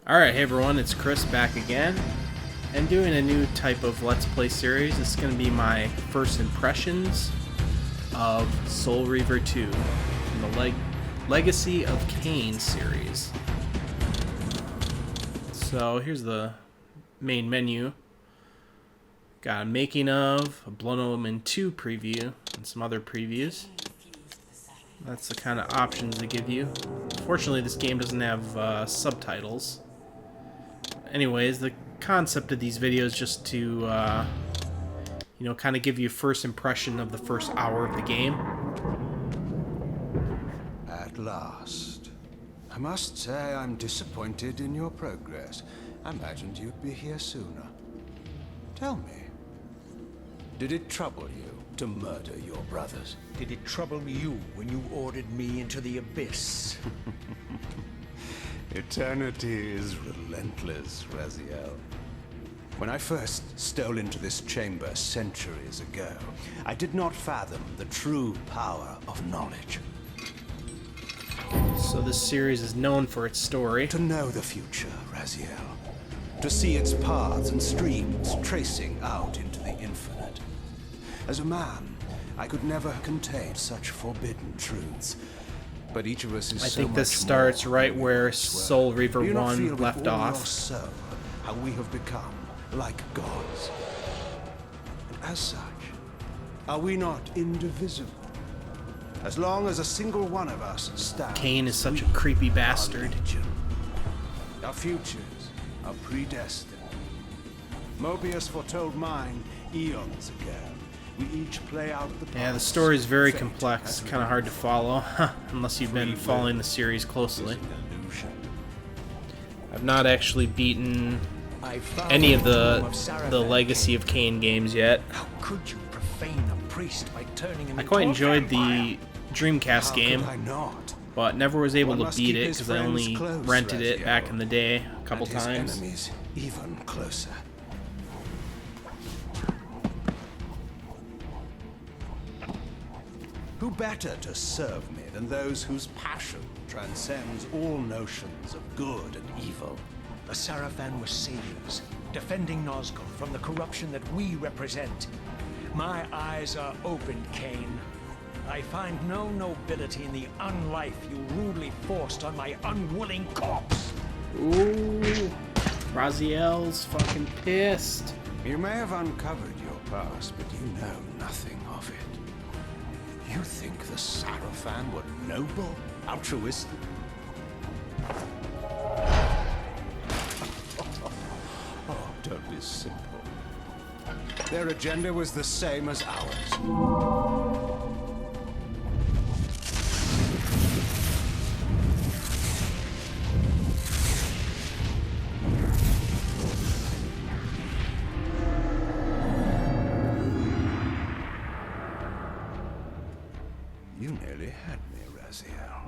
Alright, hey everyone, it's Krist back again, and doing a new type of Let's Play series. This is going to be my first impressions of Soul Reaver 2 in the Legacy of Kain series. So here's the main menu. Got a making of, a Blood Omen 2 preview, and some other previews. That's the kind of options they give you. Fortunately, this game doesn't have subtitles. Anyways, the concept of these videos is just to, kind of give you a first impression of the first hour of the game. At last. I must say I'm disappointed in your progress. I imagined you'd be here sooner. Tell me, did it trouble you to murder your brothers? Did it trouble you when you ordered me into the abyss? Eternity is relentless, Raziel. When I first stole into this chamber centuries ago, I did not fathom the true power of knowledge. So this series is known for its story. To know the future, Raziel. To see its paths and streams tracing out into the infinite. As a man, I could never contain such forbidden truths. But each of us is I so think this much starts more right than where we swear. Soul Reaver Do you not 1 feel with left all off? Your soul, how we have become like gods. And as such, are we not indivisible? As long as a single one of us stands, Kain is such a we creepy are bastard. legion. Our futures are predestined. Mobius foretold mine eons ago. We each play out the Yeah, the parts. story is very Fate complex, has kind of hard to follow, unless you've been Free following will the series is closely. an illusion. I've not actually beaten I found any of the the Saravan Legacy King. of Kain games yet. How could you profane a priest by turning him I into quite a enjoyed vampire? the Dreamcast How game, could I not? but never was able One to must beat keep it his because I friends only close, rented it Raziel, back in the day a couple and his times. enemies even closer. Who better to serve me than those whose passion transcends all notions of good and evil? The Saravan were saviors, defending Nazgul from the corruption that we represent. My eyes are opened, Kain. I find no nobility in the unlife you rudely forced on my unwilling corpse. Ooh, Raziel's fucking pissed. You may have uncovered your past, but you know nothing of it. You think the Saravan were noble, altruistic? Oh, don't be simple. Their agenda was the same as ours. You nearly had me, Raziel.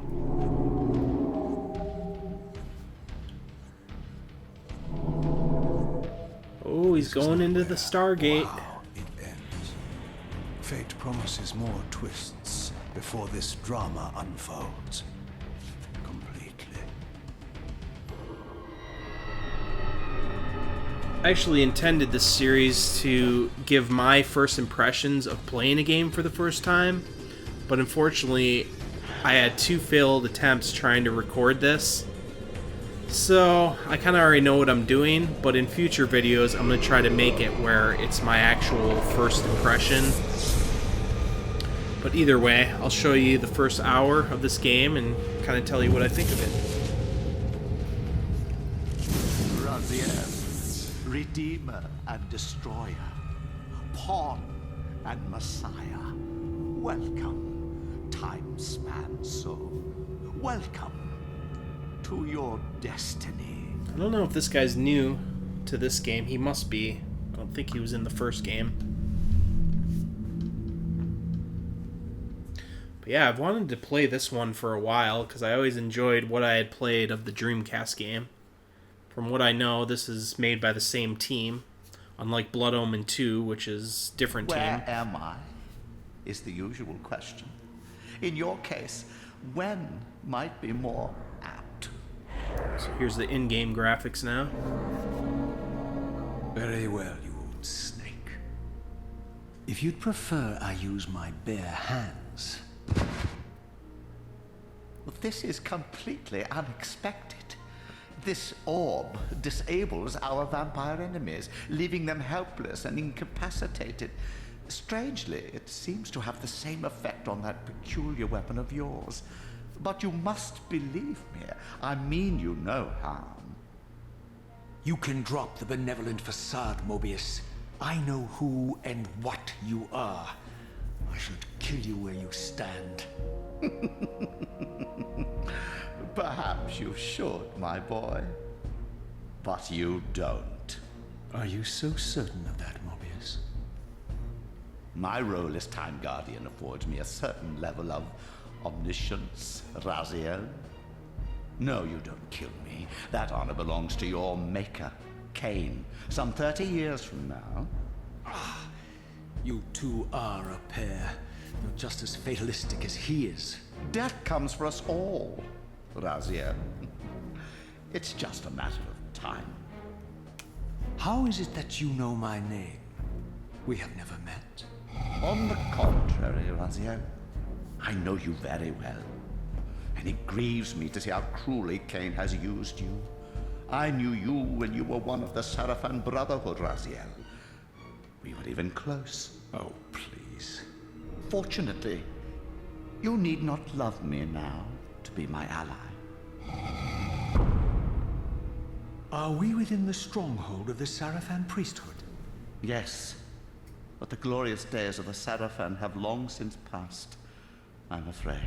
Oh, he's going into the Stargate. Wow, it ends. Fate promises more twists before this drama unfolds completely. I actually intended this series to give my first impressions of playing a game for the first time, but unfortunately I had 2 failed attempts trying to record this. So I kind of already know what I'm doing, but in future videos I'm going to try to make it where it's my actual first impression. But either way, I'll show you the first hour of this game and kind of tell you what I think of it. Raziel, Redeemer and Destroyer, Pawn and Messiah. Welcome, time span soul. Welcome to your destiny. I don't know if this guy's new to this game. He must be. I don't think he was in the first game. But yeah, I've wanted to play this one for a while because I always enjoyed what I had played of the Dreamcast game. From what I know, this is made by the same team, unlike Blood Omen 2, which is different Where team. am I? Is the usual question. In your case, when might be more apt. So here's the in-game graphics now. Very well, you old snake. If you'd prefer I use my bare hands... This is completely unexpected. This orb disables our vampire enemies, leaving them helpless and incapacitated. Strangely, it seems to have the same effect on that peculiar weapon of yours. But you must believe me. I mean you no harm. You can drop the benevolent facade, Mobius. I know who and what you are. I should kill you where you stand. Perhaps you should, my boy. But you don't. Are you so certain of that, Mobius? My role as Time Guardian affords me a certain level of omniscience, Raziel. No, you don't kill me. That honor belongs to your maker, Cain, some 30 years from now. You two are a pair. You're just as fatalistic as he is. Death comes for us all, Raziel. It's just a matter of time. How is it that you know my name? We have never met. On the contrary, Raziel, I know you very well. And it grieves me to see how cruelly Cain has used you. I knew you when you were one of the Sarafan Brotherhood, Raziel. We were even close. Oh, please. Fortunately, you need not love me now to be my ally. Are we within the stronghold of the Sarafan priesthood? Yes, but the glorious days of the Sarafan have long since passed, I'm afraid.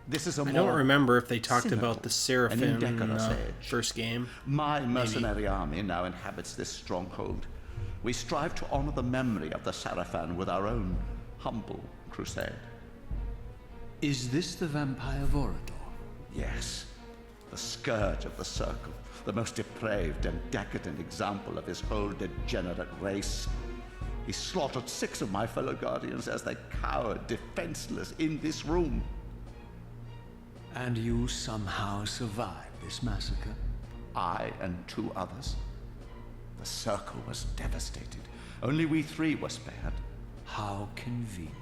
This is a I don't remember if they talked cynical about the Seraphim in indecorous the age. first game. My mercenary army now inhabits this stronghold. We strive to honor the memory of the Sarafan with our own humble crusade. Is this the vampire Vorador? Yes, the scourge of the Circle, the most depraved and decadent example of his whole degenerate race. He slaughtered 6 of my fellow Guardians as they cowered defenseless in this room. And you somehow survived this massacre? I and 2 others. The Circle was devastated. Only we 3 were spared. How convenient.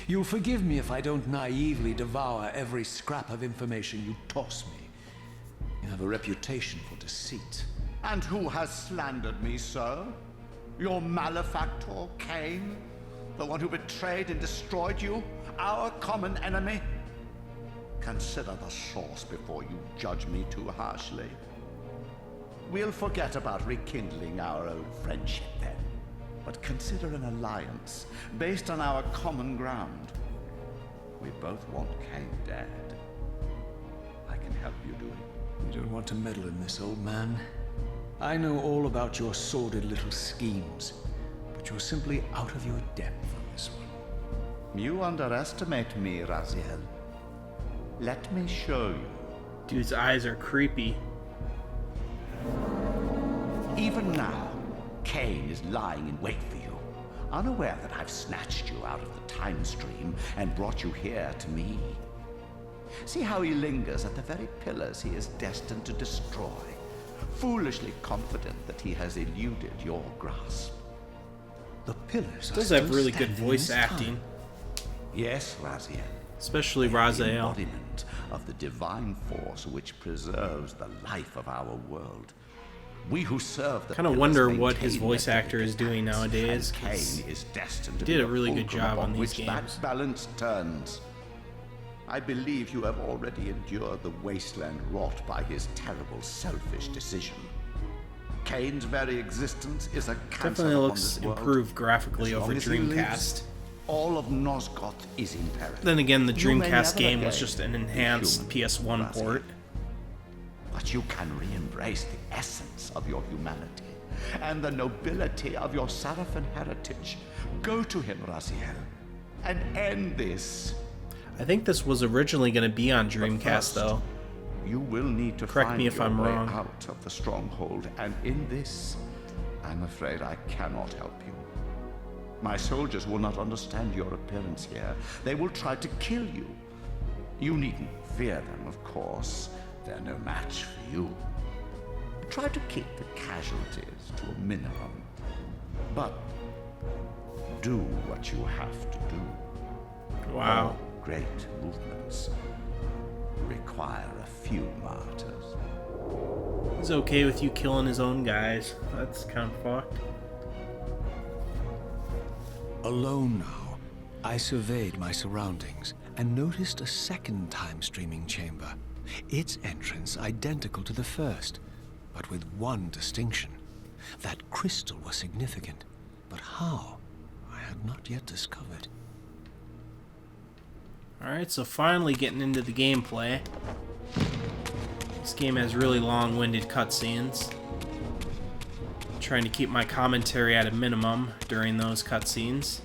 You'll forgive me if I don't naively devour every scrap of information you toss me. You have a reputation for deceit. And who has slandered me so? Your malefactor, Cain? The one who betrayed and destroyed you? Our common enemy? Consider the source before you judge me too harshly. We'll forget about rekindling our old friendship then. But consider an alliance based on our common ground. We both want Cain dead. I can help you do it. You don't want to meddle in this, old man. I know all about your sordid little schemes, but you're simply out of your depth on this one. You underestimate me, Raziel. Let me show you. Dude's eyes are creepy. Even now, Cain is lying in wait for you, unaware that I've snatched you out of the time stream and brought you here to me. See how he lingers at the very pillars he is destined to destroy, foolishly confident that he has eluded your grasp. The pillars Does have really good voice acting, Yes, Raziel. especially The Raziel. embodiment of the divine force which preserves the life of our world. We who serve the Kind of pillars wonder what maintain his voice their actor is doing balance, nowadays, and 'cause Cain is destined to he did be a the really good fulcrum job upon on these which games. that balance turns. I believe you have already endured the wasteland wrought by his terrible, selfish decision. Cain's very existence is a cancer Definitely upon looks this world. improved graphically As over long as he lives, Dreamcast. all of Nosgoth is in peril. Then again, the You may Dreamcast never game was again just an be enhanced human, PS1 Raziel. port. But you can re-embrace the essence of your humanity and the nobility of your Sarafan heritage. Go to him, Raziel, and end this. I think this was originally going to be on But Dreamcast, first, though. You will need to Correct find me if your I'm way wrong. out of the stronghold, and in this, I'm afraid I cannot help you. My soldiers will not understand your appearance here. They will try to kill you. You needn't fear them, of course. they're no match for you. Try to keep the casualties to a minimum. But do what you have to do. Wow. All great movements require a few martyrs. He's okay with you killing his own guys. That's kind of fucked. Alone now, I surveyed my surroundings and noticed a second time-streaming chamber. Its entrance identical to the first, but with one distinction. That crystal was significant, but how? I had not yet discovered. Alright, so finally getting into the gameplay. This game has really long-winded cutscenes. Trying to keep my commentary at a minimum during those cutscenes.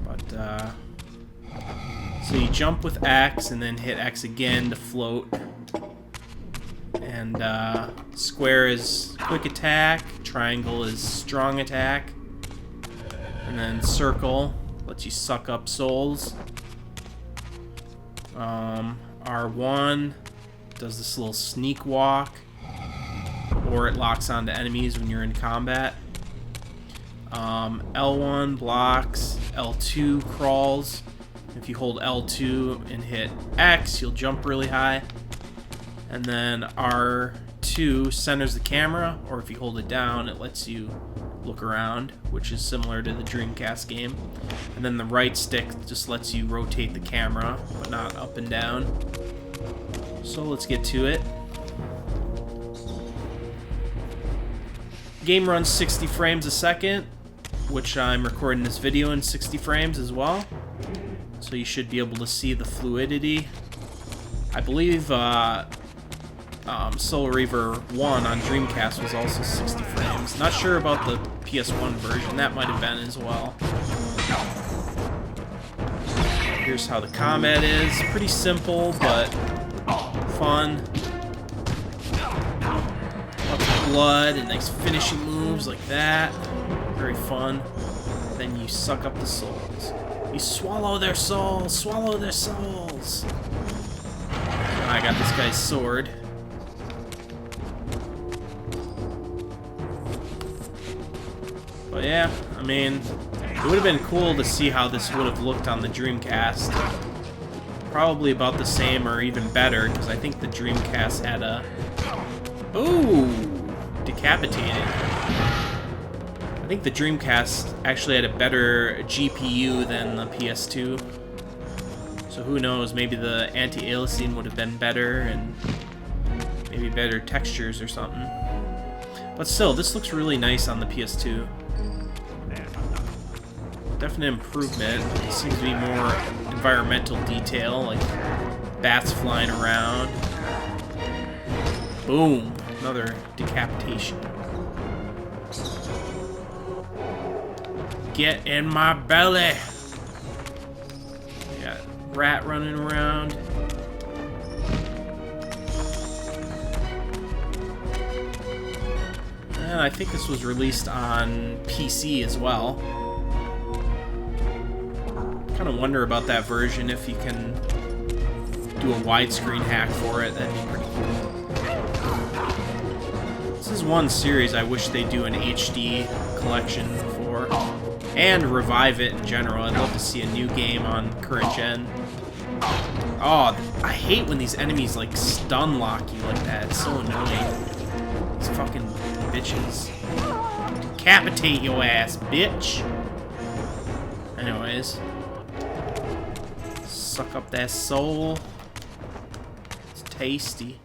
But, so you jump with X and then hit X again to float. And, square is quick attack, triangle is strong attack, and then circle lets you suck up souls. R1 does this little sneak walk, or it locks onto enemies when you're in combat. L1 blocks, L2 crawls. If you hold L2 and hit X, you'll jump really high. And then R2 centers the camera, or if you hold it down, it lets you look around, which is similar to the Dreamcast game. And then the right stick just lets you rotate the camera, but not up and down. So let's get to it. Game runs 60 frames a second, which I'm recording this video in 60 frames as well. So you should be able to see the fluidity. I believe Soul Reaver 1 on Dreamcast was also 60 frames. Not sure about the PS1 version, that might have been as well. Here's how the combat is. Pretty simple, but fun. Lots of blood and nice finishing moves like that. Very fun. Then you suck up the souls. You swallow their souls! Swallow their souls! I got this guy's sword. But yeah, I mean, it would have been cool to see how this would have looked on the Dreamcast. Probably about the same or even better, because I think the Dreamcast had a... Ooh! Decapitated. I think the Dreamcast actually had a better GPU than the PS2. So who knows, maybe the anti-aliasing would have been better and maybe better textures or something. But still, this looks really nice on the PS2. Definite improvement. It seems to be more environmental detail, like bats flying around. Boom! Another decapitation. Get in my belly! We got rat running around. And I think this was released on PC as well. Kind of wonder about that version, if you can do a widescreen hack for it. That'd be pretty cool. This is one series I wish they'd do an HD collection for, and revive it in general. I'd love to see a new game on current gen. Oh, I hate when these enemies like stun lock you like that. It's so annoying. These fucking bitches. Decapitate your ass, bitch. Anyways. Suck up that soul. It's tasty.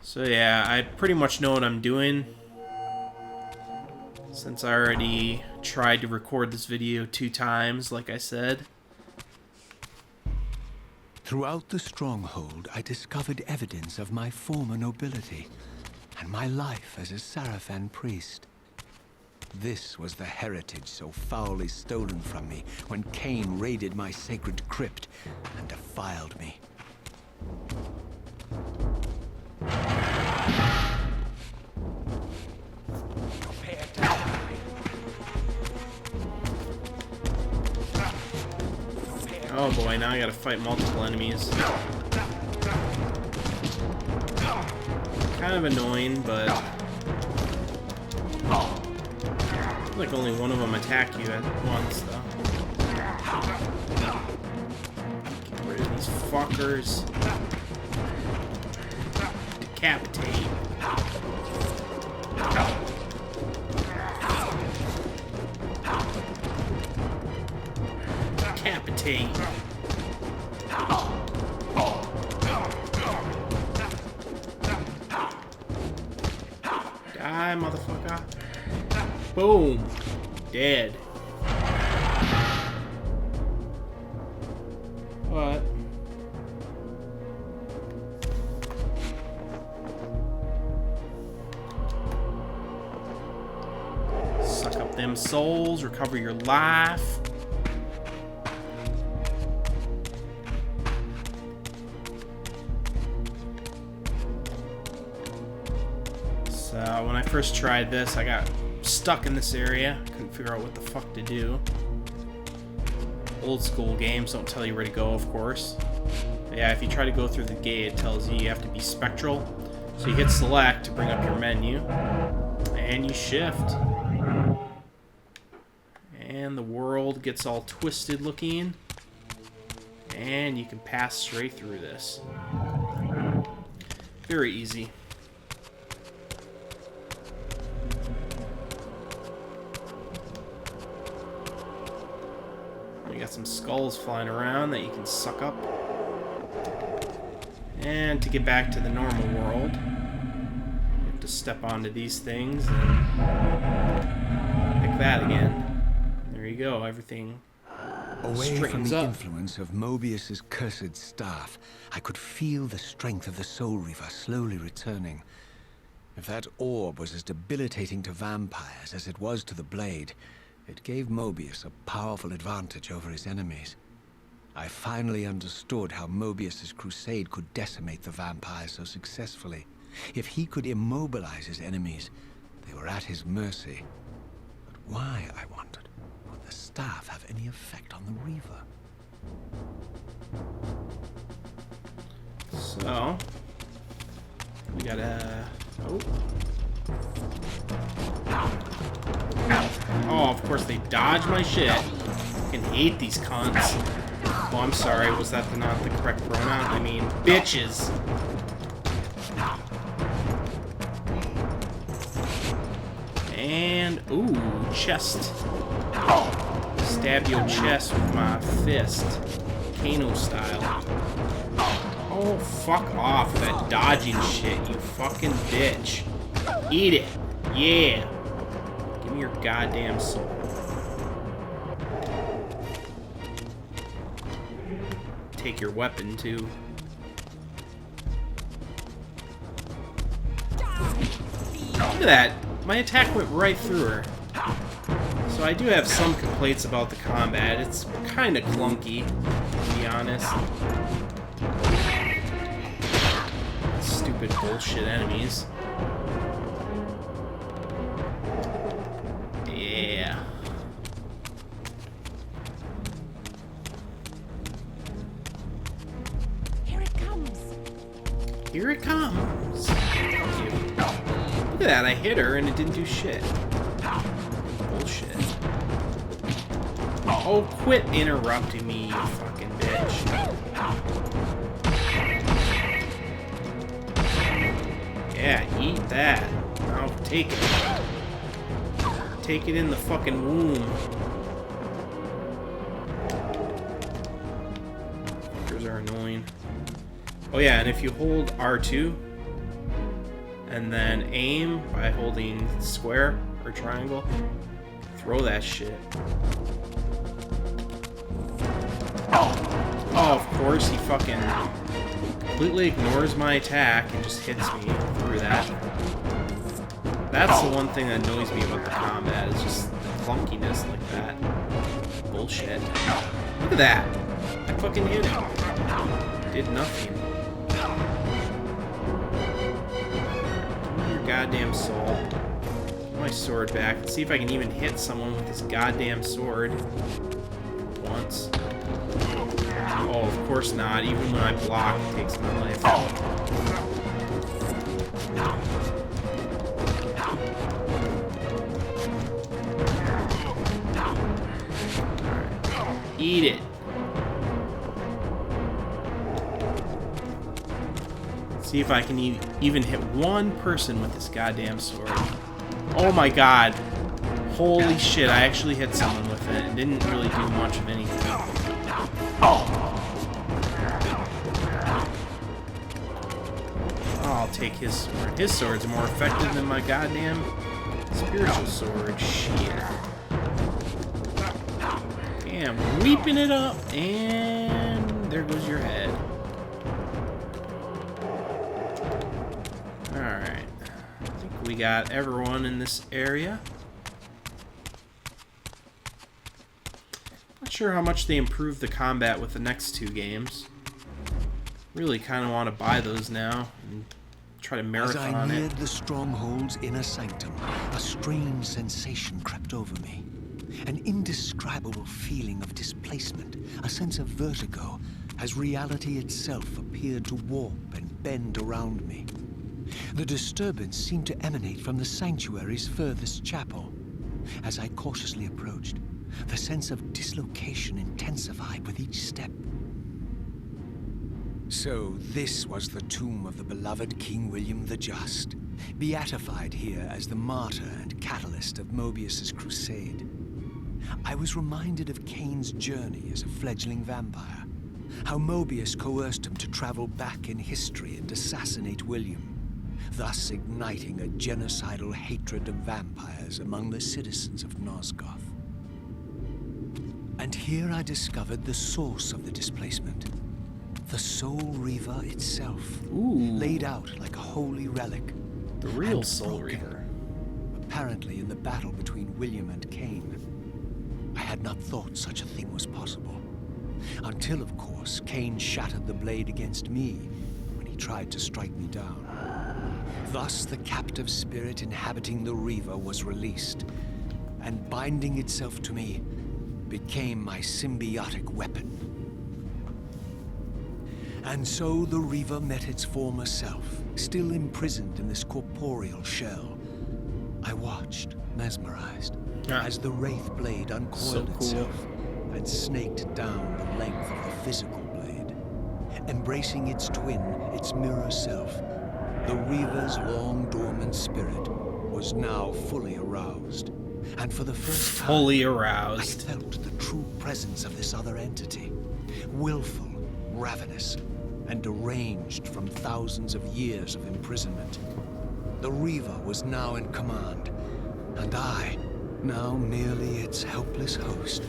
So yeah, I pretty much know what I'm doing, since I already tried to record this video 2 times, like I said. Throughout the stronghold, I discovered evidence of my former nobility and my life as a Sarafan priest. This was the heritage so foully stolen from me when Cain raided my sacred crypt and defiled me. Oh boy, now I gotta fight multiple enemies. Kind of annoying, but... I feel like only one of them attack you at once, though. Get rid of these fuckers. Decapitate. Decapitate. Die, motherfucker. Boom. Dead. What? Suck up them souls, recover your life. So when I first tried this, I got stuck in this area. Couldn't figure out what the fuck to do. Old school games don't tell you where to go, of course. But yeah, if you try to go through the gate, it tells you have to be spectral. So you hit select to bring up your menu. And you shift. And the world gets all twisted looking. And you can pass straight through this. Very easy. You got some skulls flying around that you can suck up. And to get back to the normal world, you have to step onto these things and pick that again. There you go, everything Away from straightens the up. influence of Mobius's cursed staff, I could feel the strength of the Soul Reaver slowly returning. If that orb was as debilitating to vampires as it was to the blade, it gave Mobius a powerful advantage over his enemies. I finally understood how Mobius's crusade could decimate the vampires so successfully. If he could immobilize his enemies, they were at his mercy. But why, I wondered, would the staff have any effect on the Reaver? So, we gotta... Oh, of course they dodge my shit. I fucking hate these cunts. Oh, I'm sorry. Was that not the correct pronoun? I mean, bitches. And, ooh, chest. Stab your chest with my fist. Kano style. Oh, fuck off with that dodging shit, you fucking bitch. Eat it. Yeah. Give me your goddamn soul. Take your weapon, too. Look at that. My attack went right through her. So I do have some complaints about the combat. It's kind of clunky, to be honest. Stupid bullshit enemies. Yeah. Here it comes. Here it comes. Thank you. Look at that, I hit her and it didn't do shit. Bullshit. Oh, quit interrupting me, you fucking bitch. Yeah, eat that. Now take it. Take it in the fucking womb. Fuckers are annoying. Oh yeah, and if you hold R2 and then aim by holding square or triangle, throw that shit. Oh, of course he fucking completely ignores my attack and just hits me through that. That's the one thing that annoys me about the combat, is just the clunkiness like that. Bullshit. Look at that. I fucking hit him. Did nothing. Give me your goddamn soul. Get my sword back. Let's see if I can even hit someone with this goddamn sword. Once. course not. Even when I block, it takes my life. Alright. Eat it. See if I can even hit one person with this goddamn sword. Oh my god. Holy shit, I actually hit someone with it. It didn't really do much of anything. I'll take his sword. His sword's more effective than my goddamn spiritual sword. Shit. Damn, weeping it up. And there goes your head. Alright. I think we got everyone in this area. Not sure how much they improved the combat with the next two games. Really kind of want to buy those now and try to marathon As I neared it. the stronghold's inner sanctum, a strange sensation crept over me. An indescribable feeling of displacement, a sense of vertigo, as reality itself appeared to warp and bend around me. The disturbance seemed to emanate from the sanctuary's furthest chapel. As I cautiously approached, the sense of dislocation intensified with each step. So this was the tomb of the beloved King William the Just, beatified here as the martyr and catalyst of Mobius's crusade. I was reminded of Kane's journey as a fledgling vampire, how Mobius coerced him to travel back in history and assassinate William, thus igniting a genocidal hatred of vampires among the citizens of Nosgoth. And here I discovered the source of the displacement. The Soul Reaver itself, laid out like a holy relic. The real and Soul broken, Reaver. Apparently in the battle between William and Kane. I had not thought such a thing was possible. Until, of course, Kane shattered the blade against me when he tried to strike me down. Thus, the captive spirit inhabiting the Reaver was released, and binding itself to me became my symbiotic weapon. And so the Reaver met its former self, still imprisoned in this corporeal shell. I watched, mesmerized, as the Wraith blade uncoiled itself and snaked down the length of the physical blade. Embracing its twin, its mirror self, the Reaver's long-dormant spirit was now fully aroused. And for the first time, Fully I aroused. felt the true presence of this other entity. Willful, ravenous, and deranged from thousands of years of imprisonment. The Reaver was now in command, and I, now merely its helpless host.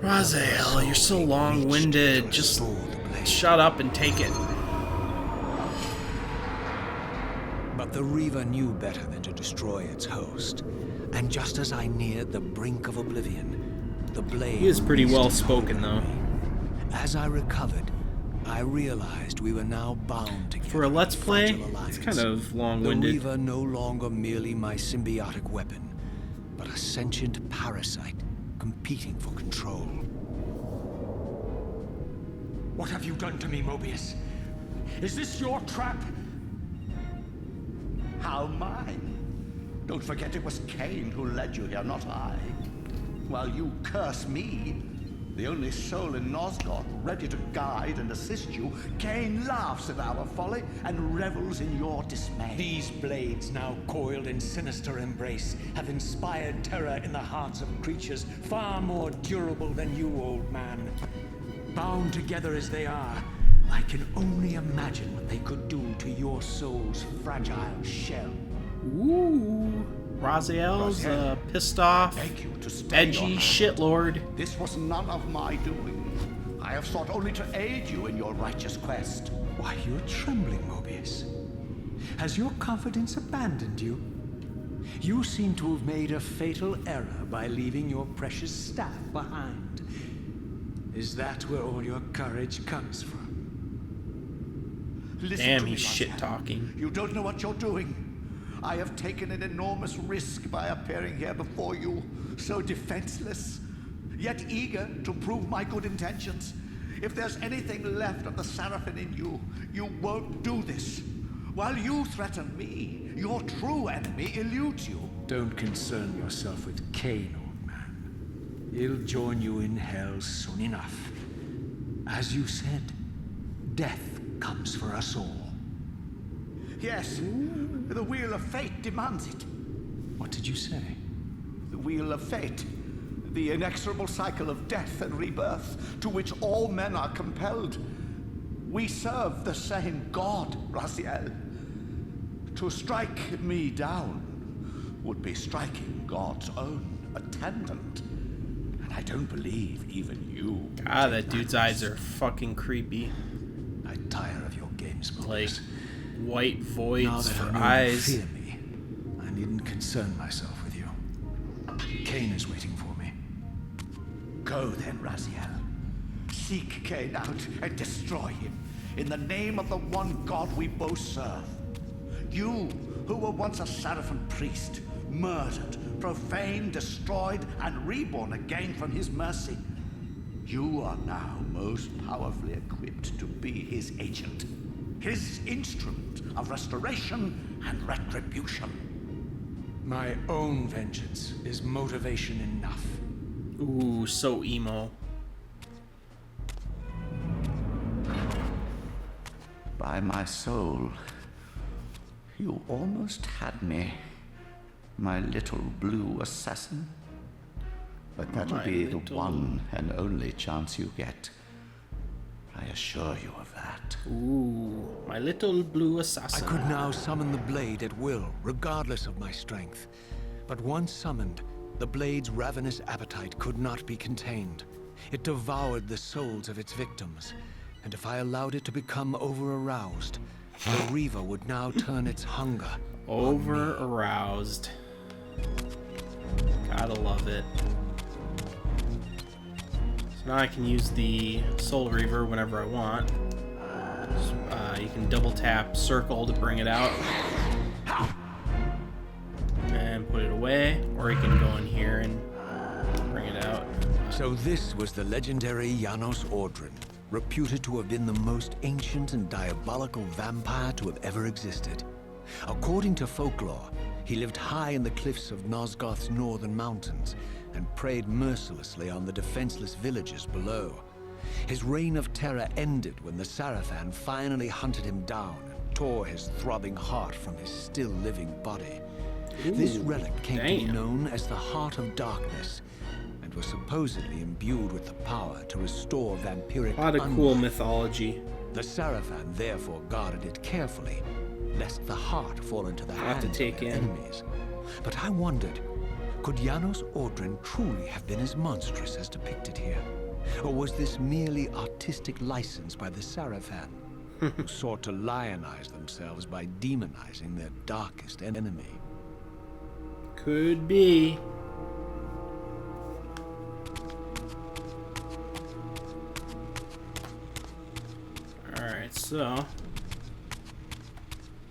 Raziel, you're so long-winded. Just shut up and take it. But the Reaver knew better than to destroy its host. And just as I neared the brink of oblivion, the blade... He is pretty released well its spoken, hold on though. me. As I recovered, I realized we were now bound together. For a Let's in Play, fragile alliance. it's kind of The long-winded. Reaver no longer merely my symbiotic weapon, but a sentient parasite competing for control. What have you done to me, Mobius? Is this your trap? How mine? Don't forget it was Kane who led you here, not I. While you curse me, the only soul in Nosgoth ready to guide and assist you, Kane laughs at our folly and revels in your dismay. These blades, now coiled in sinister embrace, have inspired terror in the hearts of creatures far more durable than you, old man. Bound together as they are, I can only imagine what they could do to your soul's fragile shell. Ooh. Raziel's pissed off, Beg you to stay edgy your hand. shitlord. This was none of my doing. I have sought only to aid you in your righteous quest. Why, you're trembling, Mobius. Has your confidence abandoned you? You seem to have made a fatal error by leaving your precious staff behind. Is that where all your courage comes from? Listen Damn, to me, he's Raziel. shit-talking. You don't know what you're doing. I have taken an enormous risk by appearing here before you, so defenseless, yet eager to prove my good intentions. If there's anything left of the Seraphim in you, you won't do this. While you threaten me, your true enemy eludes you. Don't concern yourself with Cain, old man. He'll join you in hell soon enough. As you said, death comes for us all. Yes, the Wheel of Fate demands it. What did you say? The Wheel of Fate. The inexorable cycle of death and rebirth to which all men are compelled. We serve the same God, Raziel. To strike me down would be striking God's own attendant. And I don't believe even you... God, that dude's eyes are fucking creepy. I tire of your games, Like, Moses. white Now voids that for I know you eyes. fear me, I needn't concern myself with you. Cain is waiting for me. Go then, Raziel. Seek Cain out and destroy him in the name of the one God we both serve. You, who were once a Seraphim priest, murdered, profaned, destroyed, and reborn again from his mercy. You are now most powerfully equipped to be his agent, his instrument of restoration and retribution. My own vengeance is motivation enough. Ooh, so emo. By my soul, you almost had me, my little blue assassin. But that'll My be the little- one and only chance you get. I assure you of that. Ooh, my little blue I assassin. could now summon the blade at will, regardless of my strength. But once summoned, the blade's ravenous appetite could not be contained. It devoured the souls of its victims, and if I allowed it to become over-aroused, the Reaver would now turn its hunger on me. Over-aroused. Gotta love it. So now I can use the Soul Reaver whenever I want. You can double tap circle to bring it out. And put it away. Or you can go in here and bring it out. So this was the legendary Janos Ordrin, reputed to have been the most ancient and diabolical vampire to have ever existed. According to folklore, he lived high in the cliffs of Nosgoth's northern mountains and preyed mercilessly on the defenseless villagers below. His reign of terror ended when the Seraphim finally hunted him down and tore his throbbing heart from his still-living body. This relic came to be damn. known as the Heart of Darkness, and was supposedly imbued with the power to restore vampiric A lot of cool unlife. mythology. The Seraphim therefore guarded it carefully, lest the heart fall into the Lot to hands of take their in. enemies. But I wondered, could Janos Ordrin truly have been as monstrous as depicted here? Or was this merely artistic license by the Seraphim, who sought to lionize themselves by demonizing their darkest enemy? Could be. Alright, so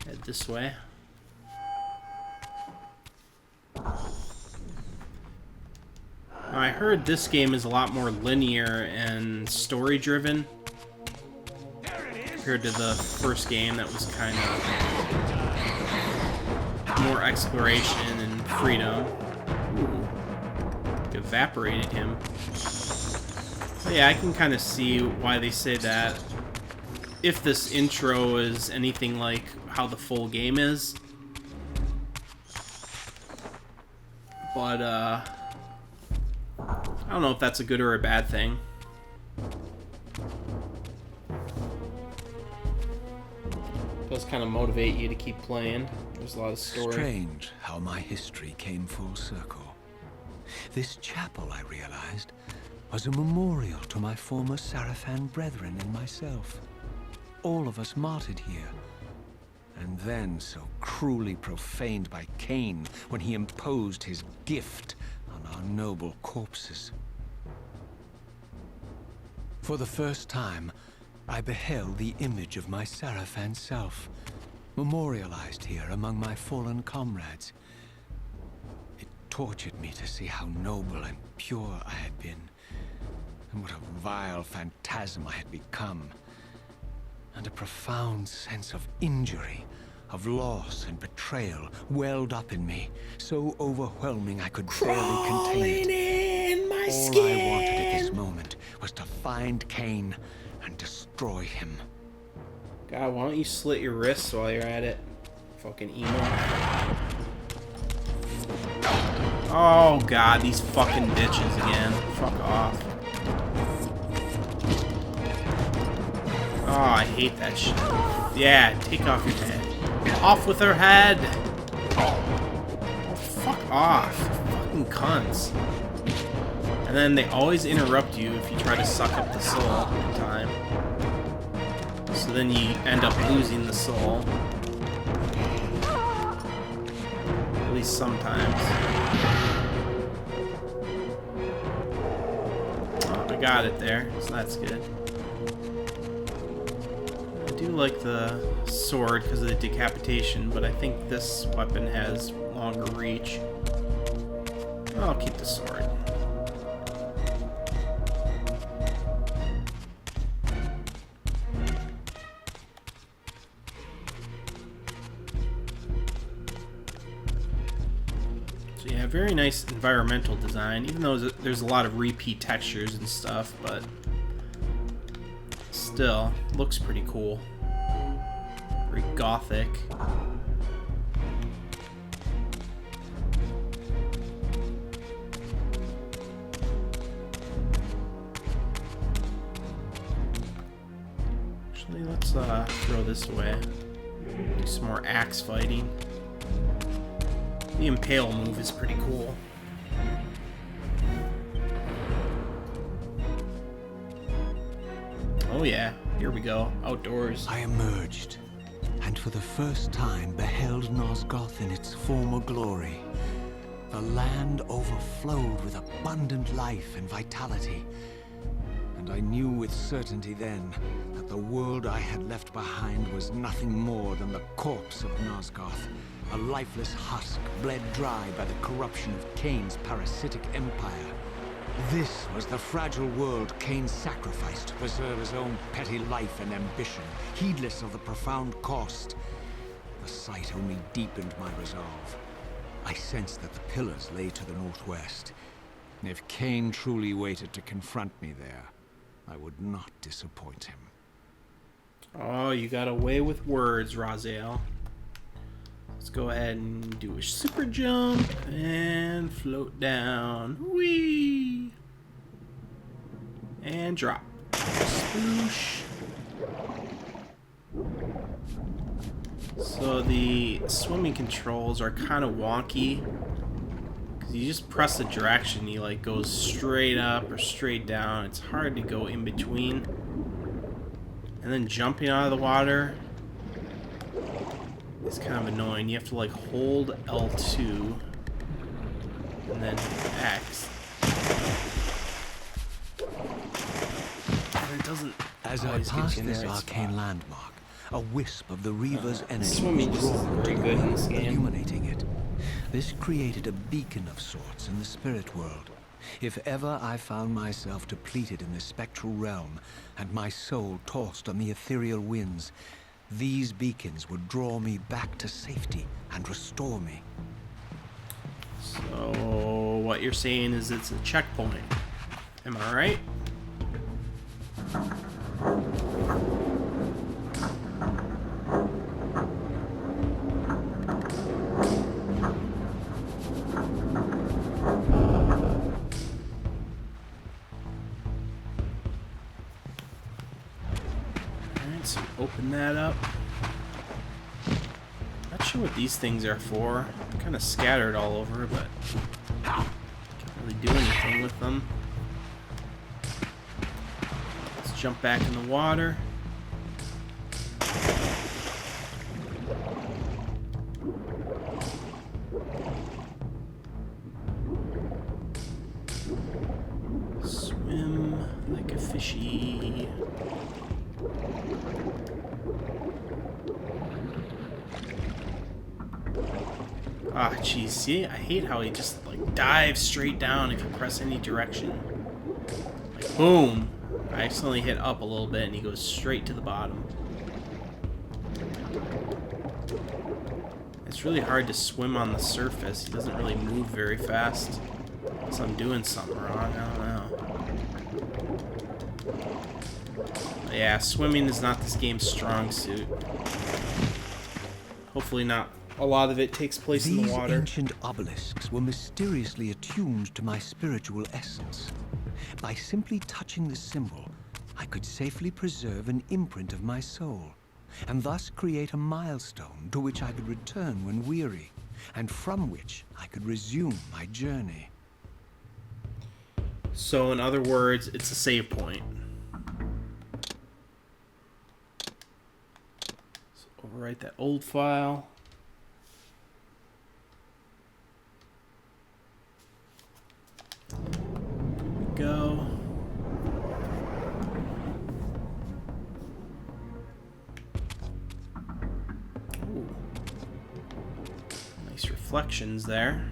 head this way. I heard this game is a lot more linear and story driven compared to the first game that was kind of more exploration and freedom. Ooh. Evaporated him. But yeah, I can kind of see why they say that. If this intro is anything like how the full game is. But, I don't know if that's a good or a bad thing. It does kind of motivate you to keep playing. There's a lot of story. Strange how my history came full circle. This chapel, I realized, was a memorial to my former Seraphim brethren and myself. All of us martyred here. And then so cruelly profaned by Cain when he imposed his gift on our noble corpses. For the first time, I beheld the image of my Seraphim self, memorialized here among my fallen comrades. It tortured me to see how noble and pure I had been, and what a vile phantasm I had become. And a profound sense of injury, of loss and betrayal welled up in me, so overwhelming I could barely contain it. In my All skin. I wanted at this moment was to find Cain and destroy him. God, why don't you slit your wrists while you're at it? Fucking emo. Oh god, these fucking bitches again. Fuck off. Oh, I hate that shit. Yeah, take off your head. Off with her head! Oh, fuck off. Fucking cunts. And then they always interrupt you if you try to suck up the soul in time. So then you end up losing the soul. At least sometimes. Oh, I got it there, so that's good. I do like the sword because of the decapitation, but I think this weapon has longer reach. I'll keep the sword. So yeah, very nice environmental design, even though there's a lot of repeat textures and stuff, but still, looks pretty cool. Very gothic. Actually, let's throw this away. Do some more axe fighting. The impale move is pretty cool. Oh yeah, here we go. Outdoors. I emerged, and for the first time beheld Nosgoth in its former glory. The land overflowed with abundant life and vitality, and I knew with certainty then that the world I had left behind was nothing more than the corpse of Nosgoth, a lifeless husk bled dry by the corruption of Cain's parasitic empire. This was the fragile world Cain sacrificed to preserve his own petty life and ambition, heedless of the profound cost. The sight only deepened my resolve. I sensed that the pillars lay to the northwest. If Cain truly waited to confront me there, I would not disappoint him. Oh, you got away with words, Raziel. Let's go ahead and do a super jump and float down. Whee! And drop. Sploosh. So the swimming controls are kind of wonky. Because you just press the direction, you like goes straight up or straight down. It's hard to go in between. And then jumping out of the water is kind of annoying. You have to like hold L2 and then X. And it doesn't. As I passed this arcane landmark, a wisp of the Reaver's energy swimming was just drawn isn't very to good in me, this game. illuminating it. This created a beacon of sorts in the spirit world. If ever I found myself depleted in the spectral realm and my soul tossed on the ethereal winds, these beacons would draw me back to safety and restore me. So what you're saying is it's a checkpoint. Am I right? Alright, so open that up. Not sure what these things are for. They're kind of scattered all over, but can't really do anything with them. Let's jump back in the water. Swim like a fishy. Ah, jeez, see? I hate how he just, like, dives straight down if you press any direction. Like, Boom! I accidentally hit up a little bit and he goes straight to the bottom. It's really hard to swim on the surface. He doesn't really move very fast. So I'm doing something wrong. I don't know. But yeah, swimming is not this game's strong suit. Hopefully not. A lot of it takes place in the water. These ancient obelisks were mysteriously attuned to my spiritual essence. By simply touching the symbol, I could safely preserve an imprint of my soul, and thus create a milestone to which I could return when weary, and from which I could resume my journey. So, in other words, it's a save point. So, overwrite that old file. Go. Ooh. Nice reflections there.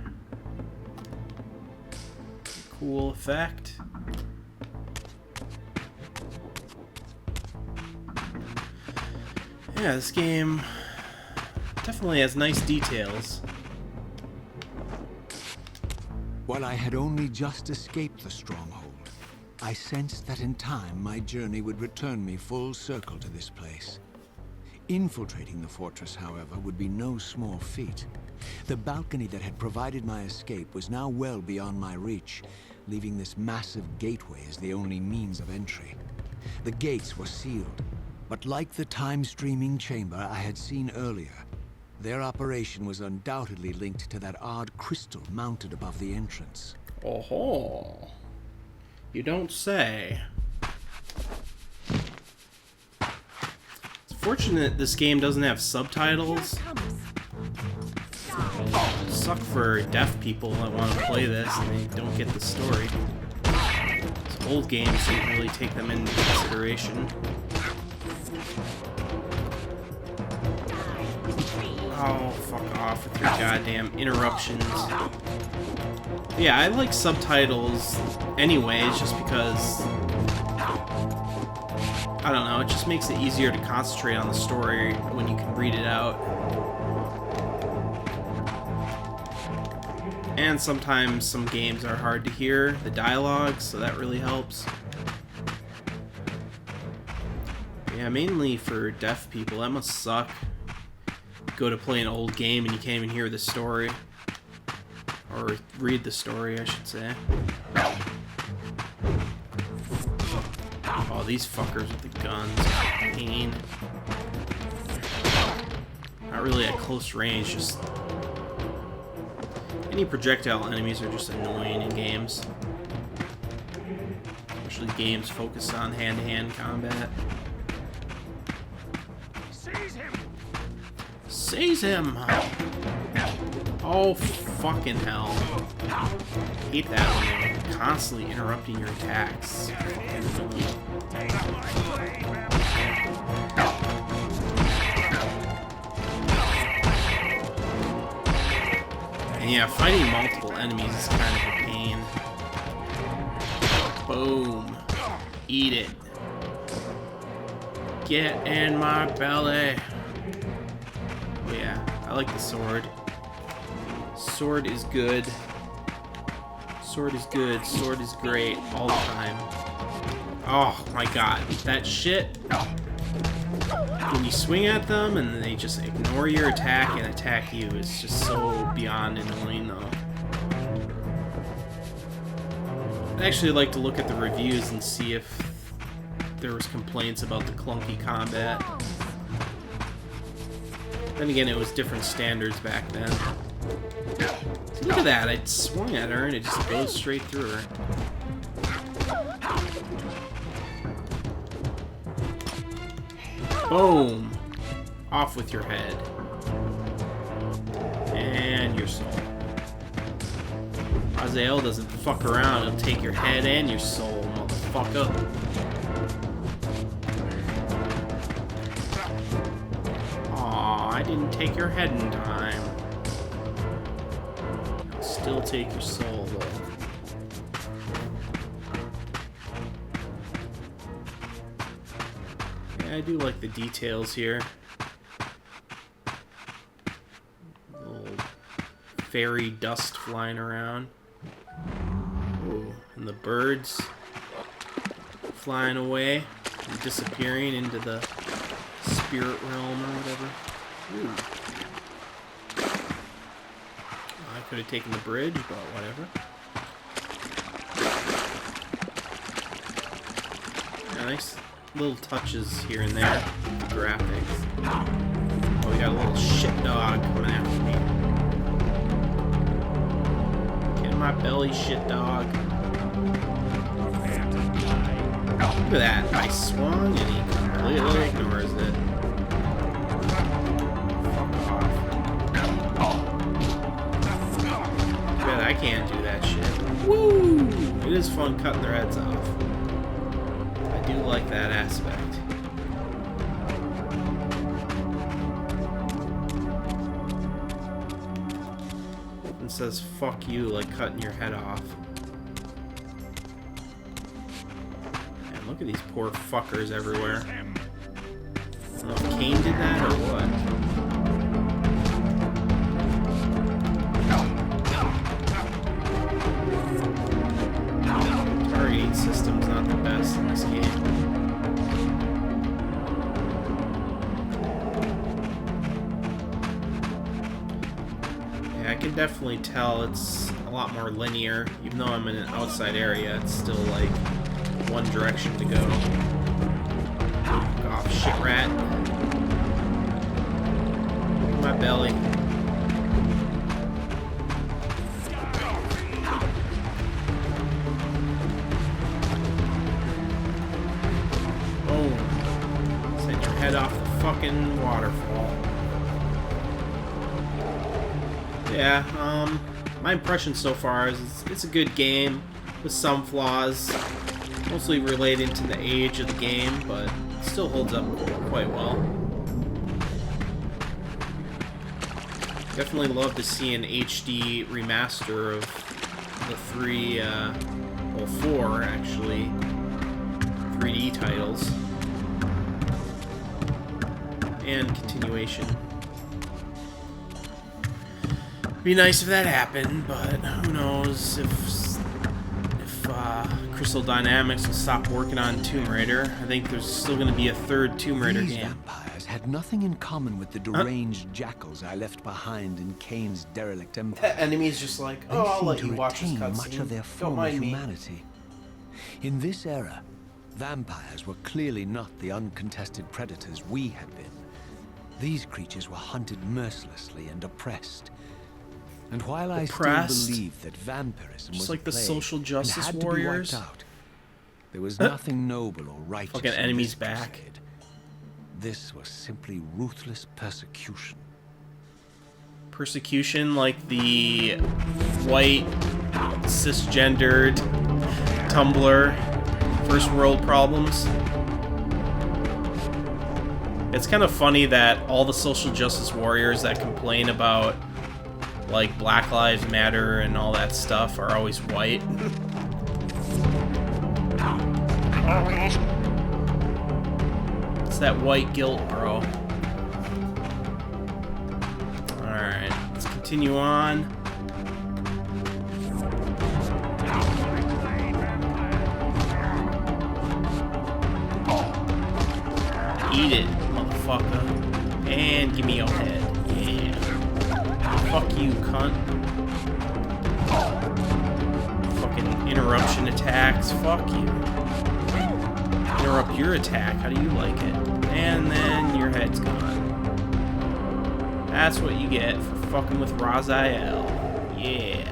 Cool effect. Yeah, this game definitely has nice details. While I had only just escaped the stronghold, I sensed that in time my journey would return me full circle to this place. Infiltrating the fortress, however, would be no small feat. The balcony that had provided my escape was now well beyond my reach, leaving this massive gateway as the only means of entry. The gates were sealed, but like the time-streaming chamber I had seen earlier, their operation was undoubtedly linked to that odd crystal mounted above the entrance. Oh, you don't say. It's fortunate this game doesn't have subtitles. Suck for deaf people that want to play this and they don't get the story. These old games didn't really take them into consideration. Oh, fuck off with your goddamn interruptions. Yeah, I like subtitles anyways, just because, I don't know, it just makes it easier to concentrate on the story when you can read it out. And sometimes some games are hard to hear the dialogue, so that really helps. Yeah, mainly for deaf people, that must suck. Go to play an old game and you can't even hear the story. Or read the story, I should say. Oh, these fuckers with the guns. Pain. Not really at close range, just... Any projectile enemies are just annoying in games. Especially games focused on hand-to-hand combat. Seize him! Oh, fucking hell. I hate that when they're constantly interrupting your attacks. And yeah, fighting multiple enemies is kind of a pain. Boom. Eat it. Get in my belly. Oh yeah, I like the sword. Sword is good. Sword is good. Sword is great all the time. Oh my god, that shit. When you swing at them and they just ignore your attack and attack you, it's just so beyond annoying though. I'd actually like to look at the reviews and see if there was complaints about the clunky combat. Then again, it was different standards back then. See, look at that, I swung at her and it just goes straight through her. Boom! Off with your head. And your soul. Azael doesn't fuck around, he'll take your head and your soul, motherfucker. Aw, I didn't take your head in time. I'll still take your soul, though. I do like the details here. Little fairy dust flying around. Ooh, and the birds flying away and disappearing into the spirit realm or whatever. Ooh. I could have taken the bridge, but whatever. Yeah, nice little touches here and there. The graphics. Oh, we got a little shit dog coming after me. Get in my belly, shit dog. Look at that. I swung and he completely ignores it. Fuck off. Too bad I can't do that shit. Woo! It is fun cutting their heads off. I do like that aspect. It says fuck you like cutting your head off. Man, look at these poor fuckers everywhere. I don't know if Kane did that or what. Targeting system's not the best in this game. I can definitely tell it's a lot more linear. Even though I'm in an outside area, it's still like one direction to go. Fuck off, shit rat. My belly. Oh. Send your head off the fucking waterfall. Yeah, my impression so far is it's a good game with some flaws, mostly related to the age of the game, but it still holds up quite well. Definitely love to see an HD remaster of the four actually, 3D titles, and continuation. Be nice if that happened, but who knows if Crystal Dynamics will stop working on Tomb Raider. I think there's still going to be a third Tomb Raider These game. vampires had nothing in common with the deranged jackals I left behind in Kane's derelict empire. That enemy's just like, They oh, I'll seem let to you watch this retain cutscene. much of their Don't former mind me. humanity. In this era, vampires were clearly not the uncontested predators we had been. These creatures were hunted mercilessly and oppressed. And while I still believe that vampirism was like the plague social justice and had warriors. to be wiped out, there was nothing noble or righteous Fucking in enemies this back. crusade. This was simply ruthless persecution. Persecution like the white, cisgendered Tumblr first world problems. It's kind of funny that all the social justice warriors that complain about like Black Lives Matter and all that stuff are always white. It's that white guilt, bro. Alright, let's continue on. Eat it, motherfucker. And give me your head. Yeah. Fuck you, cunt. Fucking interruption attacks. Fuck you. Interrupt your attack. How do you like it? And then your head's gone. That's what you get for fucking with Raziel. Yeah.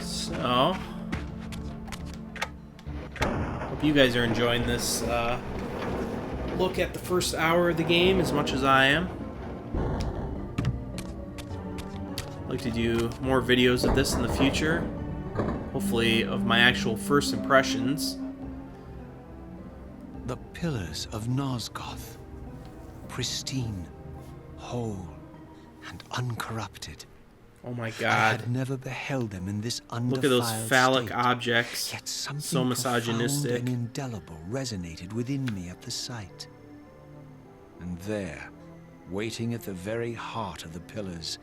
So, hope you guys are enjoying this look at the first hour of the game as much as I am. I'd like to do more videos of this in the future. Hopefully of my actual first impressions. The pillars of Nosgoth, pristine, whole, and uncorrupted. Oh my I god. had never beheld them in this undefiled Look at those phallic state. objects. Yet something So misogynistic. profound and indelible resonated within me at the sight. And there, waiting at the very heart of the pillars,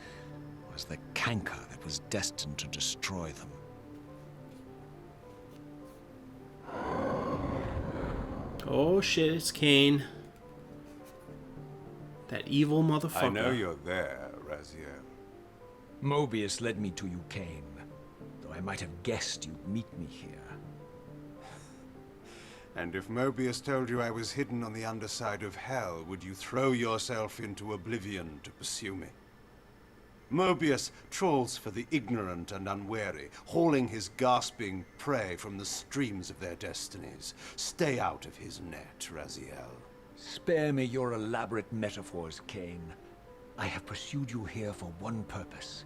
was the canker that was destined to destroy them. Oh shit, it's Kane. That evil motherfucker. I know you're there, Raziel. Mobius led me to you, Kane, though I might have guessed you'd meet me here. And if Mobius told you I was hidden on the underside of hell, would you throw yourself into oblivion to pursue me? Mobius trawls for the ignorant and unwary, hauling his gasping prey from the streams of their destinies. Stay out of his net, Raziel. Spare me your elaborate metaphors, Kane. I have pursued you here for one purpose.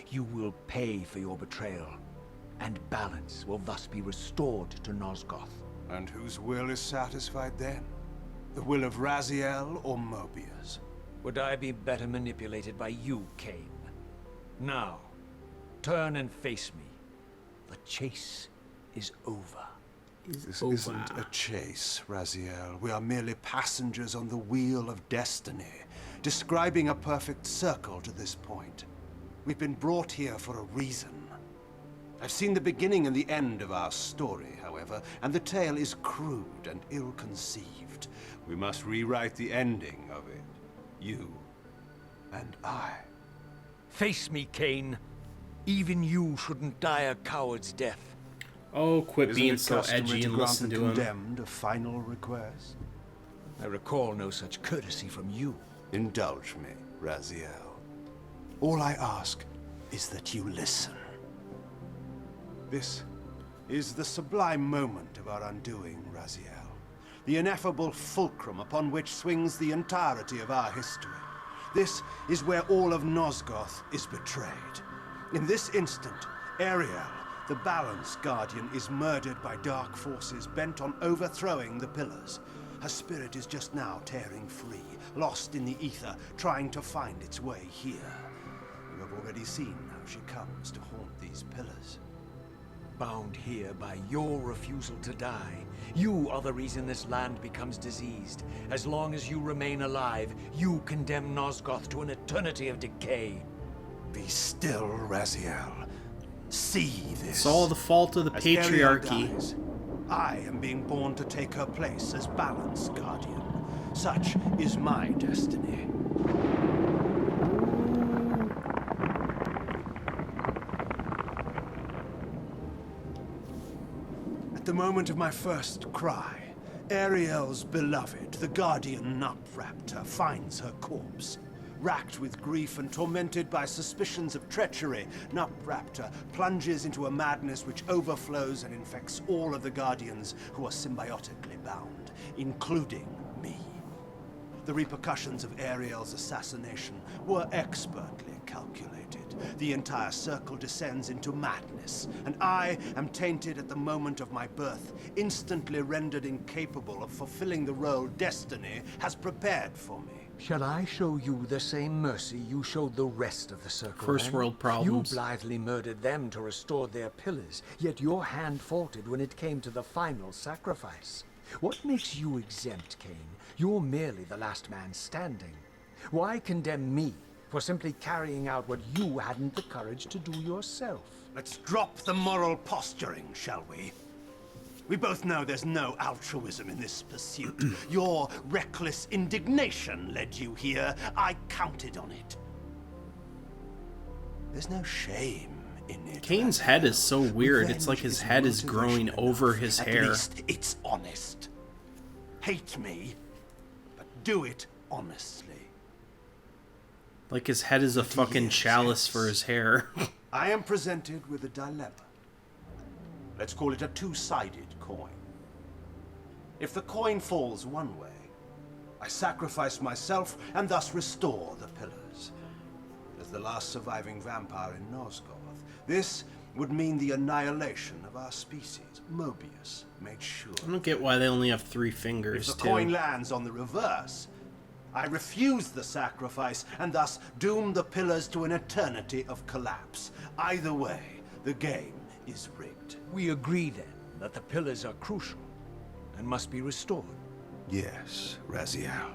You will pay for your betrayal, and balance will thus be restored to Nosgoth. And whose will is satisfied then? The will of Raziel or Mobius? Would I be better manipulated by you, Kane? Now, turn and face me. The chase is over. This isn't a chase, Raziel. We are merely passengers on the wheel of destiny, describing a perfect circle to this point. We've been brought here for a reason. I've seen the beginning and the end of our story, however, and the tale is crude and ill-conceived. We must rewrite the ending of it. You and I. Face me, Kane. Even you shouldn't die a coward's death. Oh, quit Isn't being it so customary edgy to and grant listen the to him. condemned a final request? I recall no such courtesy from you. Indulge me, Raziel. All I ask is that you listen. This is the sublime moment of our undoing, Raziel. The ineffable fulcrum upon which swings the entirety of our history. This is where all of Nosgoth is betrayed. In this instant, Ariel, the Balance Guardian, is murdered by dark forces bent on overthrowing the pillars. Her spirit is just now tearing free, lost in the ether, trying to find its way here. You have already seen how she comes to haunt these pillars. Bound here by your refusal to die. You are the reason this land becomes diseased. As long as you remain alive, you condemn Nosgoth to an eternity of decay. Be still, Raziel. See this. It's all the fault of the As Ariel patriarchy. dies, I am being born to take her place as Balance Guardian. Such is my destiny. At the moment of my first cry, Ariel's beloved, the Guardian Nupraptor, finds her corpse. Racked with grief and tormented by suspicions of treachery, Nupraptor plunges into a madness which overflows and infects all of the Guardians who are symbiotically bound, including me. The repercussions of Ariel's assassination were expertly calculated. The entire circle descends into madness, and I am tainted at the moment of my birth, instantly rendered incapable of fulfilling the role destiny has prepared for me. Shall I show you the same mercy you showed the rest of the circle? First then? world problems. You blithely murdered them to restore their pillars, yet your hand faltered when it came to the final sacrifice. What makes you exempt, Kane? You're merely the last man standing. Why condemn me for simply carrying out what you hadn't the courage to do yourself? Let's drop the moral posturing, shall we? We both know there's no altruism in this pursuit. Your reckless indignation led you here. I counted on it. There's no shame in it. Kane's head is so weird. It's like his head is growing over his hair. At least it's honest. Hate me, but do it honestly. Like his head is a fucking chalice for his hair. I am presented with a dilemma. Let's call it a two-sided coin. If the coin falls one way, I sacrifice myself and thus restore the pillars. As the last surviving vampire in Nosgoth, this would mean the annihilation of our species. Mobius made sure. I don't get why they only have 3 If fingers, the too. coin lands on the reverse, I refuse the sacrifice, and thus doom the pillars to an eternity of collapse. Either way, the game is rigged. We agree then that the pillars are crucial and must be restored. Yes, Raziel.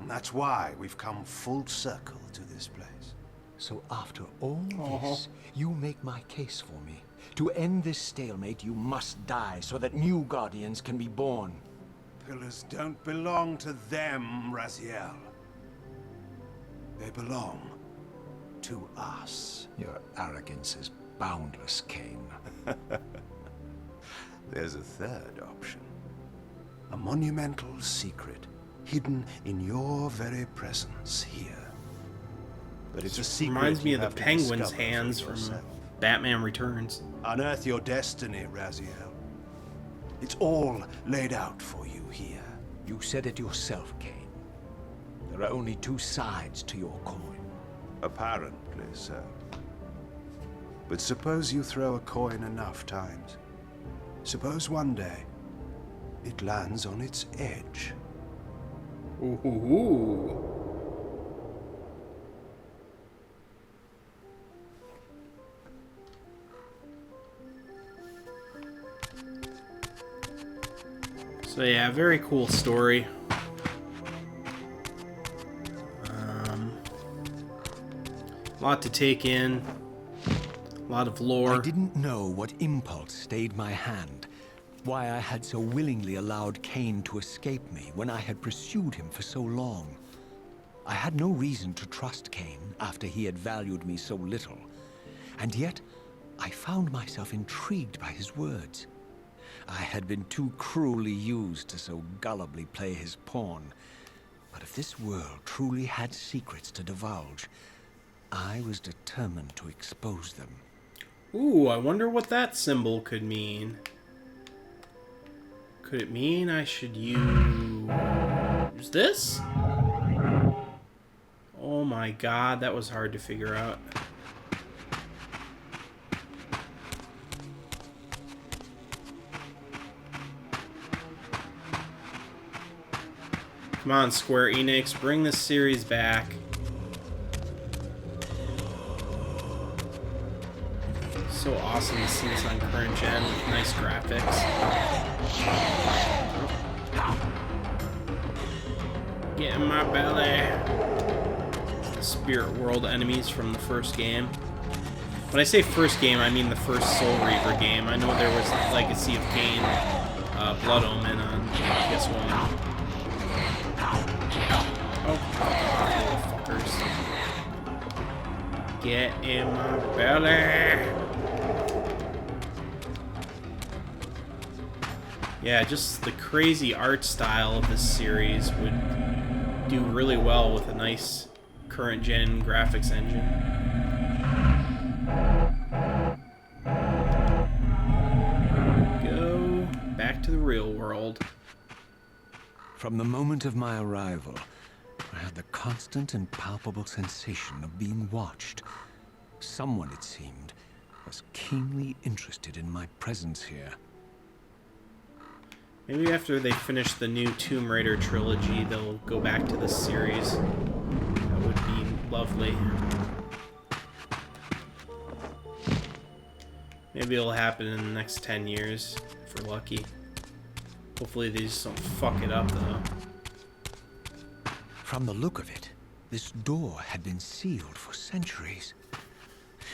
And that's why we've come full circle to this place. So after all this, you make my case for me. To end this stalemate, you must die so that new Guardians can be born. Pillars don't belong to them, Raziel. They belong to us. Your arrogance is boundless, Kane. There's a third option. A monumental secret, hidden in your very presence here. But it's a secret. Reminds me you of the have to Penguin's discover for hands from yourself. Batman Returns. Unearth your destiny, Raziel. It's all laid out for you here. You said it yourself, Kane. There are only two sides to your coin. Apparently so. But suppose you throw a coin enough times. Suppose one day it lands on its edge. Ooh. So yeah, very cool story. A lot to take in. A lot of lore. I didn't know what impulse stayed my hand. Why I had so willingly allowed Kane to escape me when I had pursued him for so long. I had no reason to trust Kane after he had valued me so little. And yet, I found myself intrigued by his words. I had been too cruelly used to so gullibly play his pawn. But if this world truly had secrets to divulge, I was determined to expose them. Ooh, I wonder what that symbol could mean. Could it mean I should use this? Oh my god, that was hard to figure out. Come on, Square Enix, bring this series back. So awesome to see this on current gen with nice graphics. Get in my belly. The Spirit World enemies from the first game. When I say first game, I mean the first Soul Reaver game. I know there was Legacy of Kain, Blood Omen on PS1. Oh, fuckers. Get in my belly. Yeah, just the crazy art style of this series would do really well with a nice current gen graphics engine. Go back to the real world. From the moment of my arrival, I had the constant and palpable sensation of being watched. Someone, it seemed, was keenly interested in my presence here. Maybe after they finish the new Tomb Raider trilogy, they'll go back to this series. That would be lovely. Maybe it'll happen in the next 10 years, if we're lucky. Hopefully they just don't fuck it up, though. From the look of it, this door had been sealed for centuries.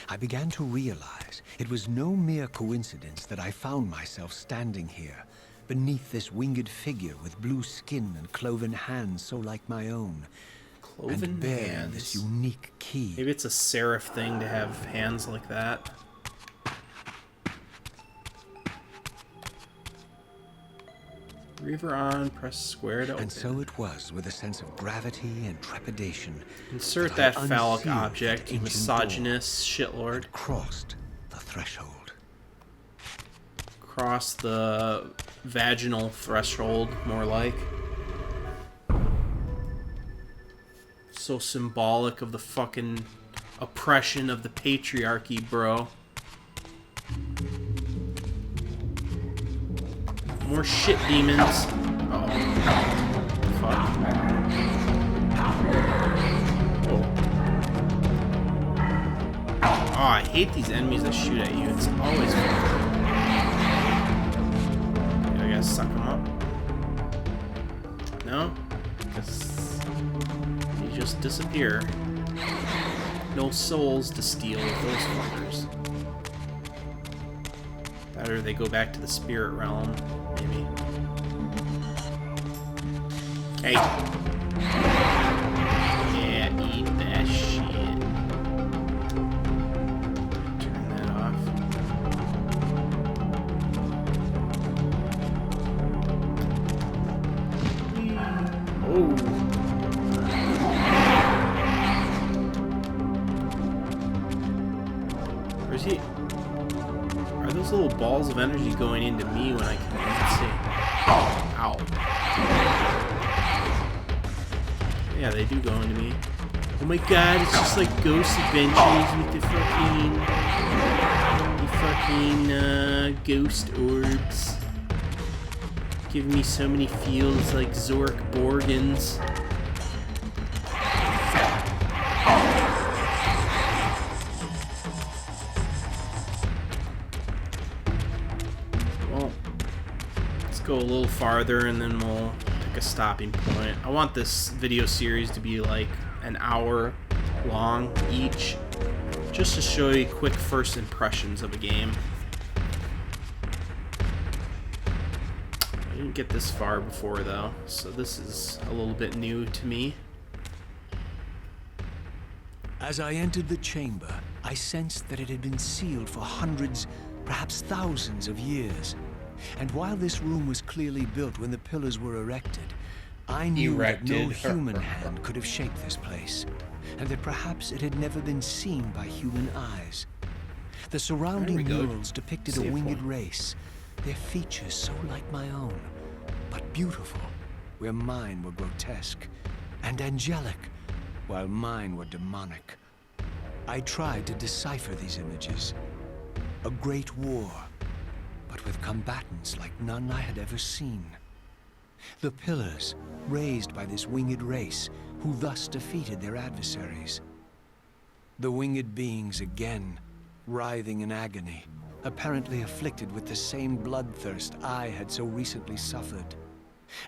I began to realize it was no mere coincidence that I found myself standing here, beneath this winged figure with blue skin and cloven hands so like my own, Cloven and bear hands. this unique key. Maybe it's a seraph thing to have hands like that. Reaver on, press square to open. And so it was with a sense of gravity and trepidation. Insert that that I phallic unsealed object, that you ancient misogynist shitlord. Crossed the threshold. Cross the vaginal threshold, more like. So symbolic of the fucking oppression of the patriarchy, bro. More shit demons. Oh. Fuck. I hate these enemies that shoot at you. It's always fun. I gotta suck them up. No? Because they just disappear. No souls to steal with those fuckers. Better they go back to the spirit realm, maybe. Hey! Yeah, eat that shit. Turn that off. Oh! Where's he? Are those little balls of energy going into me when I can see? Ow. Yeah, they do go into me. Oh my god, it's just like Ghost Adventures with the fucking ghost orbs. Giving me so many feels like Zork Borgans. Well, let's go a little farther and then we'll take a stopping point. I want this video series to be like an hour long each, just to show you quick first impressions of a game. I didn't get this far before though, so this is a little bit new to me. As I entered the chamber, I sensed that it had been sealed for hundreds, perhaps thousands of years. And while this room was clearly built when the pillars were erected, I knew that no human hand could have shaped this place, and that perhaps it had never been seen by human eyes. The surrounding murals depicted a winged race, their features so like my own, but beautiful, where mine were grotesque, and angelic, while mine were demonic. I tried to decipher these images. A great war, but with combatants like none I had ever seen. The pillars, raised by this winged race, who thus defeated their adversaries. The winged beings again, writhing in agony, apparently afflicted with the same bloodthirst I had so recently suffered.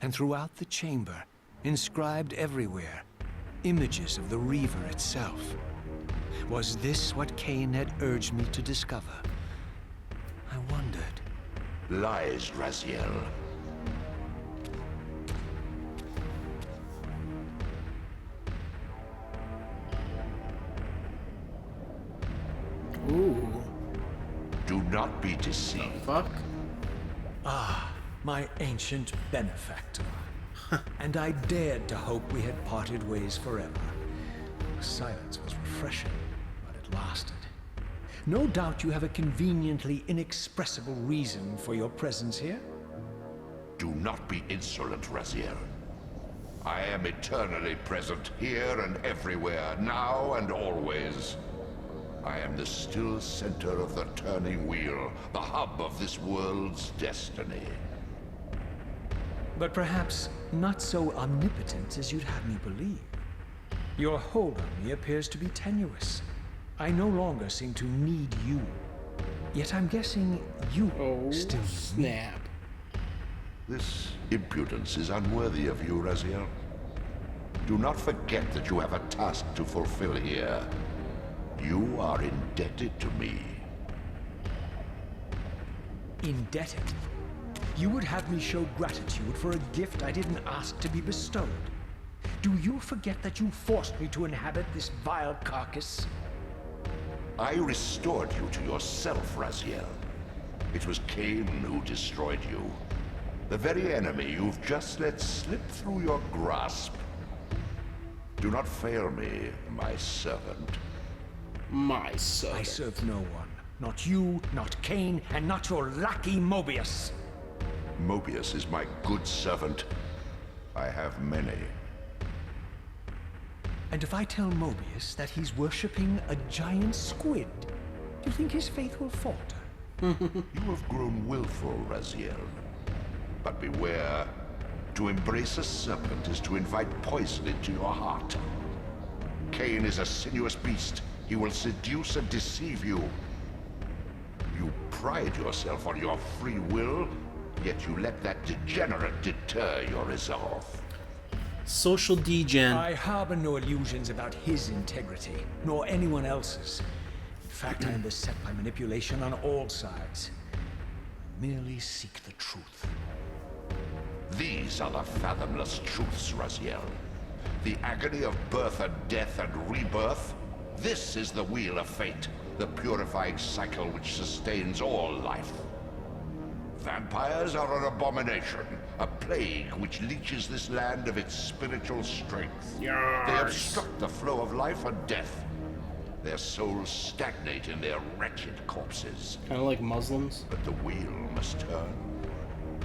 And throughout the chamber, inscribed everywhere, images of the Reaver itself. Was this what Cain had urged me to discover? I wondered. Lies, Raziel. Ooh. Do not be deceived. Fuck. Ah, my ancient benefactor. And I dared to hope we had parted ways forever. Silence was refreshing, but it lasted. No doubt you have a conveniently inexpressible reason for your presence here. Do not be insolent, Raziel. I am eternally present here and everywhere, now and always. I am the still center of the turning wheel, the hub of this world's destiny. But perhaps not so omnipotent as you'd have me believe. Your hold on me appears to be tenuous. I no longer seem to need you. Yet I'm guessing you still need me. This impudence is unworthy of you, Raziel. Do not forget that you have a task to fulfill here. You are indebted to me. Indebted? You would have me show gratitude for a gift I didn't ask to be bestowed. Do you forget that you forced me to inhabit this vile carcass? I restored you to yourself, Raziel. It was Cain who destroyed you. The very enemy you've just let slip through your grasp. Do not fail me, my servant. My son. I serve no one. Not you, not Cain, and not your lackey Mobius. Mobius is my good servant. I have many. And if I tell Mobius that he's worshipping a giant squid, do you think his faith will falter? You have grown willful, Raziel. But beware. To embrace a serpent is to invite poison into your heart. Cain is a sinuous beast, He will seduce and deceive you. You pride yourself on your free will, yet you let that degenerate deter your resolve. Social degen. I harbor no illusions about his integrity, nor anyone else's. In fact, I am beset by manipulation on all sides. I merely seek the truth. These are the fathomless truths, Raziel. The agony of birth and death and rebirth. This is the wheel of fate, the purifying cycle which sustains all life. Vampires are an abomination, a plague which leeches this land of its spiritual strength. They obstruct the flow of life and death. Their souls stagnate in their wretched corpses. Kind of like Muslims. But the wheel must turn.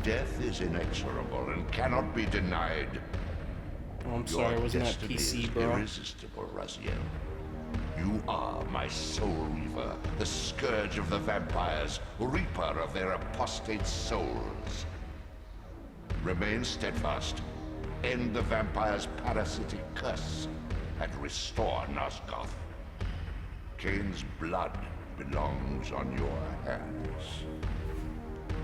Death is inexorable and cannot be denied. Oh, I'm sorry, wasn't that PC, bro? Irresistible, Raziel. You are my soul reaver, the scourge of the vampires, reaper of their apostate souls. Remain steadfast, end the vampire's parasitic curse, and restore Nosgoth. Kane's blood belongs on your hands.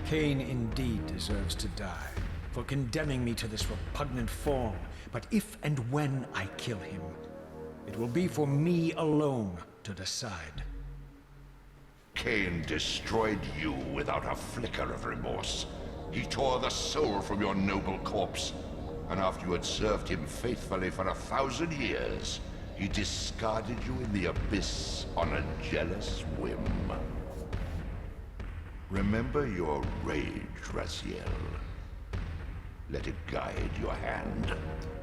Kane indeed deserves to die for condemning me to this repugnant form. But if and when I kill him, it will be for me alone to decide. Kane destroyed you without a flicker of remorse. He tore the soul from your noble corpse, and after you had served him faithfully for 1,000 years, he discarded you in the abyss on a jealous whim. Remember your rage, Raziel. Let it guide your hand.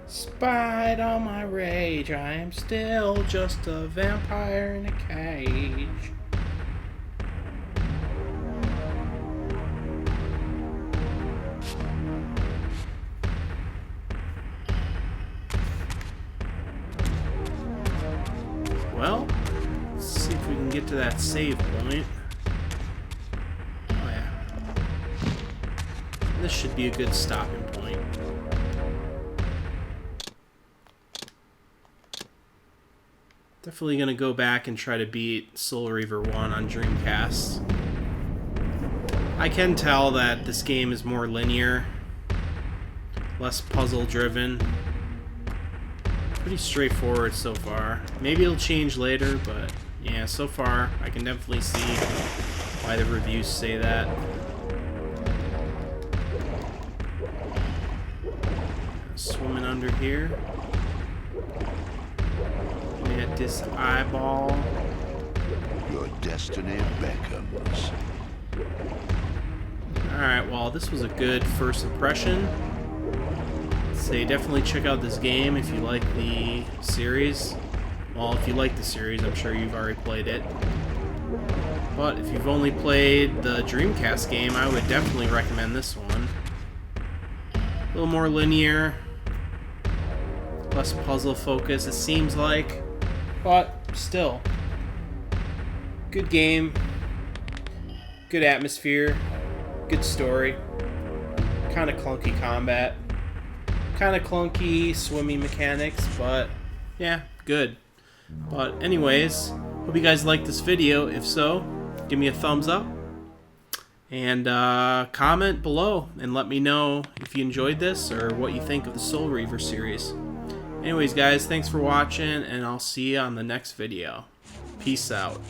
Spite all my rage, I am still just a vampire in a cage. Well, let's see if we can get to that save point. Oh yeah. This should be a good stopping point. Definitely gonna go back and try to beat Soul Reaver 1 on Dreamcast. I can tell that this game is more linear, less puzzle driven. Pretty straightforward so far. Maybe it'll change later, but yeah, so far I can definitely see why the reviews say that. Swimming under here. At this eyeball. Your destiny beckons. Alright, well, this was a good first impression. Say definitely check out this game if you like the series. Well, if you like the series, I'm sure you've already played it. But if you've only played the Dreamcast game, I would definitely recommend this one. A little more linear, less puzzle focus, it seems like. But still, good game, good atmosphere, good story, kind of clunky combat, kind of clunky swimming mechanics, but yeah, good. But anyways, hope you guys liked this video. If so, give me a thumbs up and comment below and let me know if you enjoyed this or what you think of the Soul Reaver series. Anyways, guys, thanks for watching, and I'll see you on the next video. Peace out.